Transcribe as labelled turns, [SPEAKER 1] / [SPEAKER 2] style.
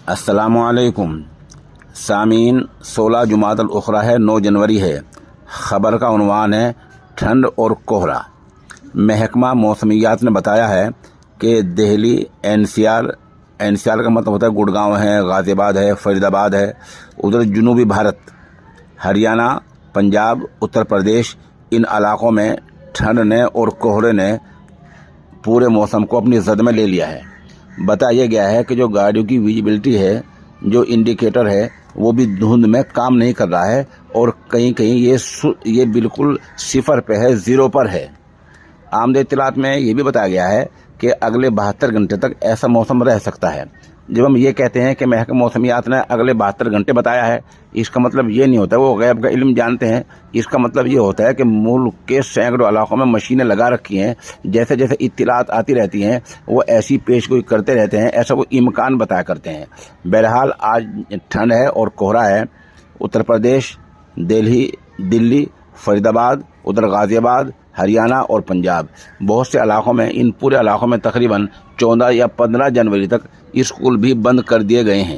[SPEAKER 1] अस्सलामुअलैकुम सामीन। 16 जुमादुल उखरा है, 9 जनवरी है। ख़बर का उन्वान है ठंड और कोहरा। महकमा मौसमियात ने बताया है कि दिल्ली एनसीआर का मतलब होता है गुड़गांव है, गाज़ियाबाद है, फरीदाबाद है, उधर जनूबी भारत, हरियाणा, पंजाब, उत्तर प्रदेश, इन इलाकों में ठंड ने और कोहरे ने पूरे मौसम को अपनी जद में ले लिया है। बताया गया है कि जो गाड़ियों की विजिबिलिटी है, जो इंडिकेटर है, वो भी धुंध में काम नहीं कर रहा है और कहीं कहीं ये बिल्कुल सिफर पे है, ज़ीरो पर है। आमद इत्तलात में ये भी बताया गया है कि अगले 72 घंटे तक ऐसा मौसम रह सकता है। जब हम ये कहते हैं कि महकमा मौसमियात ने अगले 72 घंटे बताया है, इसका मतलब ये नहीं होता वो गैब का इल्म जानते हैं। इसका मतलब ये होता है कि मुल्क के सैकड़ों इलाकों में मशीनें लगा रखी हैं, जैसे जैसे इत्तलात आती रहती हैं वो ऐसी पेशगोई करते रहते हैं, ऐसा वो इम्कान बताया करते हैं। बहरहाल आज ठंड है और कोहरा है। उत्तर प्रदेश, दिल्ली, फरीदाबाद, उधर गाज़ियाबाद, हरियाणा और पंजाब, बहुत से इलाकों में, इन पूरे इलाकों में तकरीबन 14 या 15 जनवरी तक स्कूल भी बंद कर दिए गए हैं।